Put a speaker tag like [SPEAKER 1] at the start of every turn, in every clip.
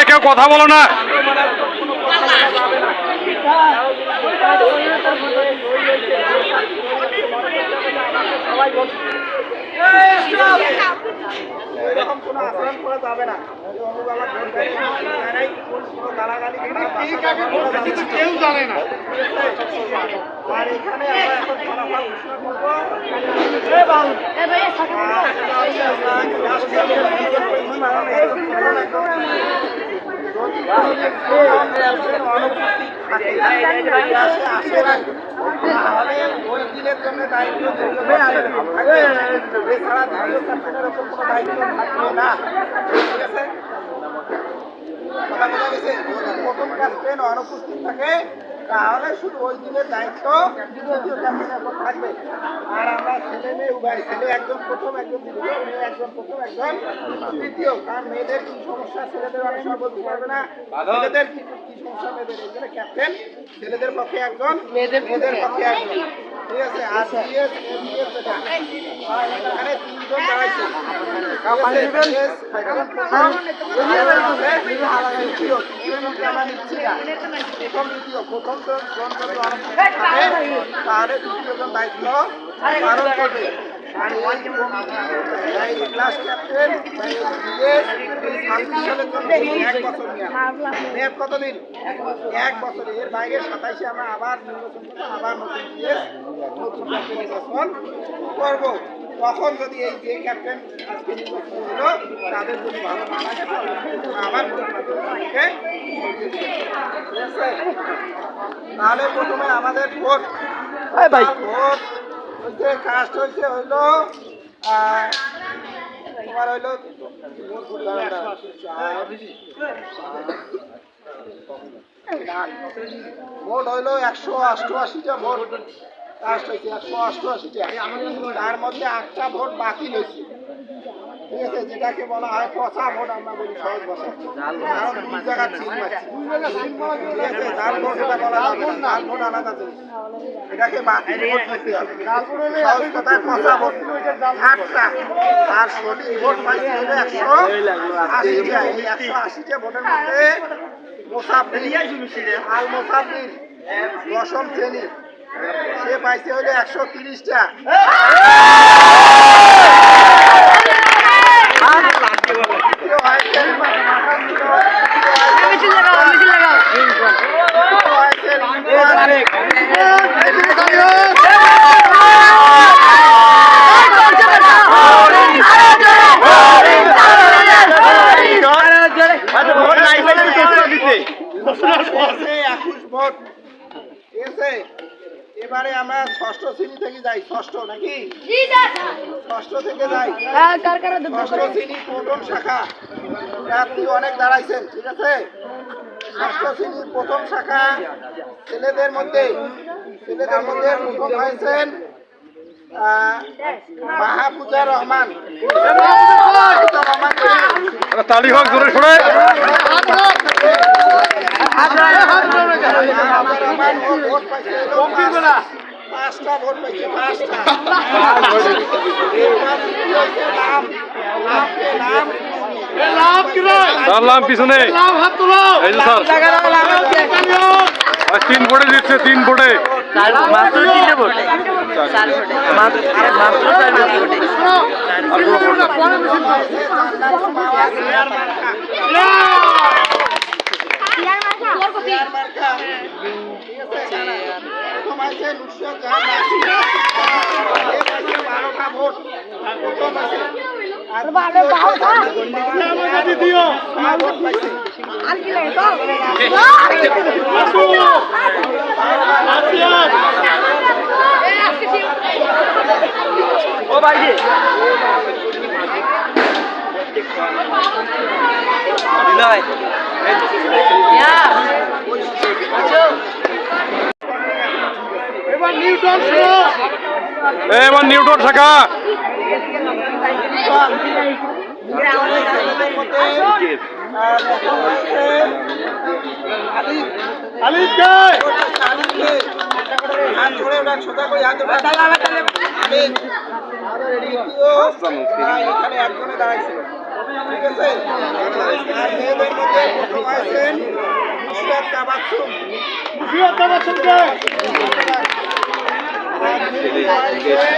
[SPEAKER 1] কেউ কথা বলো না।
[SPEAKER 2] এরকম কোনো আচরণ করা যাবে না। কেউ জানে না। আর এখানে আমরা এখন ফলাফল ঘোষণা করবো। তাহলে ওই দিনের জন্য দায়িত্ব এছাড়া দ্বিতীয় ক্যাপ্টেনের ওপর কোনো দায়িত্ব থাকবে না। ঠিক আছে, কথা বোঝা গেছে? প্রথম ক্যাপ্টেন অনুপস্থিত থাকে তাহলে শুধু ওই দিনের দায়িত্ব দ্বিতীয় ক্যাপ্টেনের উপর থাকবে। আর আমরা ছেলে মেয়ে উভয়, ছেলে একজন প্রথম একজন দ্বিতীয়, মেয়ে একজন প্রথম একজন তৃতীয়। কারণ মেয়েদের কি সমস্যা ছেলেদের অনেক সময় বলতে পারবে না, ছেলেদের কি সমস্যা মেয়েদের, এই জন্য ক্যাপ্টেন ছেলেদের পক্ষে একজন, মেয়েদের পক্ষে একজন। ঠিক আছে, আর এখানে তিনজন দাঁড়াইছে। আমরা নিচ্ছি না প্রথম দ্বিতীয়, প্রথম তাহলে দ্বিতীয়জন দায়িত্ব পালন করবে। আর এই ক্লাস ক্যাপ্টেন 26 সালের জন্য 1 বছর মেয়াদ। কতদিন? 1 বছর। এর বাইরে 27-এ আমরা আবার নির্বাচন করবো, আবার নতুন ক্যাপ্টেন নির্বাচন করবো। তখন যদি এই যে ক্যাপ্টেন আজকে নির্বাচন হলো তাদের যদি ভালো না লাগে আবার তাহলে প্রথমে আমাদের ভোট হচ্ছে, কাস্ট হয়েছে হইলো তোমার হইলো ভোট হইলো 188টা ভোট কাস্ট হয়েছে, 188টা। তার মধ্যে 8টা ভোট বাতিল হয়েছে। ঠিক আছে, যেটাকে বলা হয় পচা ভোট, আমরা বলি সহজ ভাষায়। কারণ দুই জায়গার চিহ্ন আছে। ঠিক আছে, জাল ভোট এটা বলা যাবে না, জাল ভোট আলাদা জিনিস, এটাকে বাতিল ভোট করতে হবে। সহজ কথায় পচা ভোট 8টা। আর সঠিক ভোট পাইছে হলো 180টা। এই 180টা ভোটের মধ্যে আল মোসাফির 10ম শ্রেণী, সে পাইছে হলো 130টা। এবারে আমরা ষষ্ঠ শ্রেণী থেকে যাই। ষষ্ঠ নাকি? ষষ্ঠ থেকে যাই। ষষ্ঠ শ্রেণী প্রথম শাখা প্রার্থী অনেক দাঁড়াইছেন। ঠিক আছে, ষষ্ঠ শ্রেণীর প্রথম শাখা ছেলেদের মধ্যে প্রথম হয়েছেন মাহফুজা রহমান।
[SPEAKER 1] তালি হোক জোরে সোরে।
[SPEAKER 2] পাঁচটা ভোট পাইছে, 5টা।
[SPEAKER 1] নাম পিছনে 3 ভোটে দিচ্ছে, 3 ভোটে
[SPEAKER 3] মাত্র 3টে ভোট, 4 ভোটে মাত্র
[SPEAKER 2] ও বাইরে
[SPEAKER 1] এবার নিউটন শাখা
[SPEAKER 2] এখানে একজনে দাঁড়াইছে। ঠিক আছে? আর মেয়েদের মধ্যে প্রথম আছেন মুশিয়াত তাবাসসুম। মুশিয়াত তাবাসসুমকে আর দ্বিতীয় আছে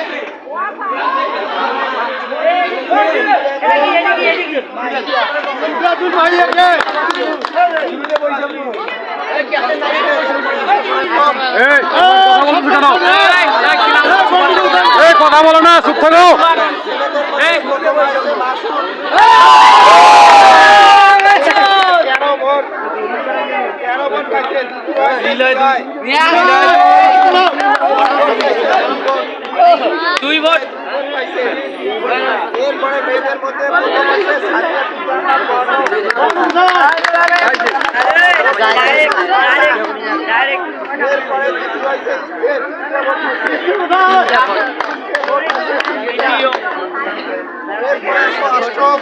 [SPEAKER 2] ইমদাদুল ভাইয়াকে
[SPEAKER 1] কথা বলো না, চুপ থাকো।
[SPEAKER 3] দুই ভোট
[SPEAKER 2] এরপরে মেয়েদের মধ্যে প্রথম হচ্ছে সাদিয়া এরপরে দ্বিতীয় হচ্ছে এরপরে অষ্টম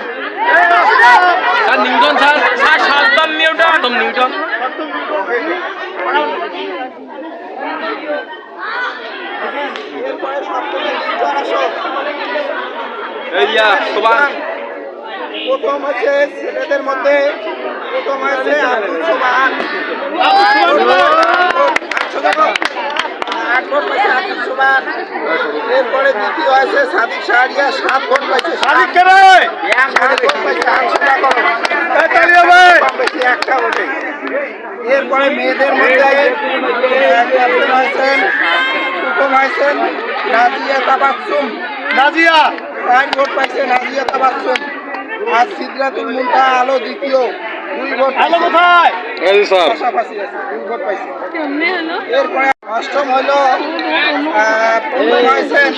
[SPEAKER 3] স্যার নিউটন স্যার স্যার সপ্তম নিউটন নিউটন
[SPEAKER 2] এরপরে সপ্তমে নিউটন আসো। প্রথম হচ্ছে ছেলেদের মধ্যে প্রথম হচ্ছে আব্দুল সুবহান। আট ভোট পাইছে আব্দুল সুবহান। এরপরে দ্বিতীয় আছে সাদিক শাহরিয়া 7 ভোট পাইছে। সাত ভোট পাইছে। আলোচনা করো। পাইছে একটা ভোটে। এরপরে মেয়েদের মধ্যে ক্যাপ্টেন হয়েছেন প্রথম হয়েছেন নাজিয়া তাবাসসুম।
[SPEAKER 1] নাজিয়া
[SPEAKER 2] 4 ভোট পাইছে নাজিয়া তাবাসসুম। আর সিদরাতুল মুনতাহা আলো দ্বিতীয় 2 ভোট
[SPEAKER 1] কোথায়?
[SPEAKER 2] পাশাপাশি আছে 2 ভোট পাইছে। এরপরে অষ্টম হলো প্রথম হয়েছেন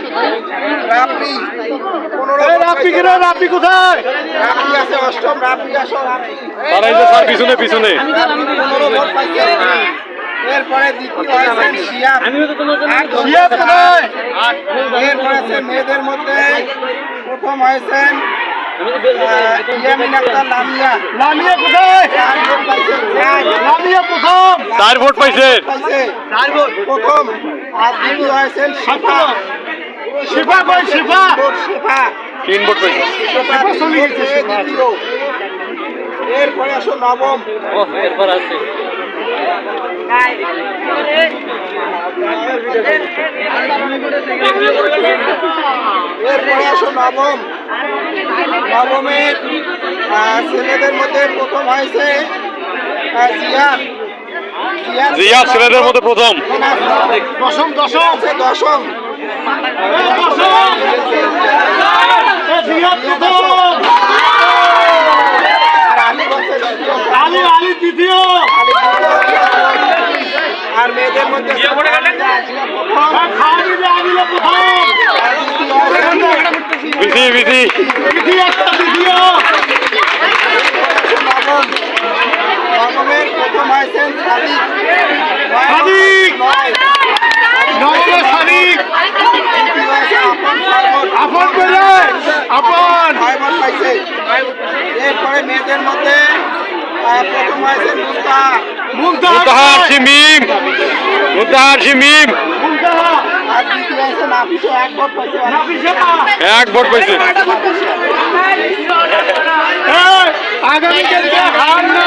[SPEAKER 2] রাব্বি 15
[SPEAKER 1] রাব্বি কোথায়?
[SPEAKER 2] রাব্বি আছে অষ্টম। রাব্বি আসো। রাব্বি
[SPEAKER 1] স্যার পিছনে পিছনে
[SPEAKER 2] 15 ভোট পাইছে। এরপরে দ্বিতীয় হয়েছেন শিয়াব।
[SPEAKER 1] শিয়াব কোথায়?
[SPEAKER 2] এরপরে আছে মেয়েদের মধ্যে প্রথম হয়েছেন ইয়ামিন আক্তার লামিয়া।
[SPEAKER 1] লামিয়া কোথায়?
[SPEAKER 2] 4 ভোট পাইছে।
[SPEAKER 1] লামিয়া প্রথম 4 ভোট পাইছে।
[SPEAKER 2] প্রথম। আর দ্বিতীয় হয়েছেন শিফা।
[SPEAKER 1] শিফা কই? শিফা
[SPEAKER 2] শিফা
[SPEAKER 1] 3 ভোট পাইছে।
[SPEAKER 2] দ্বিতীয়। এরপরে আসো নবম।
[SPEAKER 3] এরপর আছে
[SPEAKER 2] এরপরে আসো নবম। নবমের ছেলেদের মধ্যে প্রথম হয়েছে জিয়াদ।
[SPEAKER 1] জিয়াদ ছেলেদের মধ্যে প্রথম। দশম
[SPEAKER 2] আছে দশম।
[SPEAKER 1] আলী দ্বিতীয়।
[SPEAKER 2] আর মেয়েদের মধ্যে
[SPEAKER 1] বিধি বিধি
[SPEAKER 2] নবমের প্রথম হয়েছেন সাদিক।
[SPEAKER 1] নবমের সাদিক।
[SPEAKER 2] দ্বিতীয় হয়েছে আপন 6 ভোট।
[SPEAKER 1] আপন পেলে আপন
[SPEAKER 2] 6 ভোট পাইছে। এরপরে মেয়েদের মধ্যে প্রথম হয়েছে
[SPEAKER 1] মুনতাহার শিমিম। মুনতাহার শিমিম
[SPEAKER 2] আর দ্বিতীয় হয়েছে নাফিসা 1 ভোট পাইছে।
[SPEAKER 1] 1 ভোট পাইছে। আগামীকালকে হার না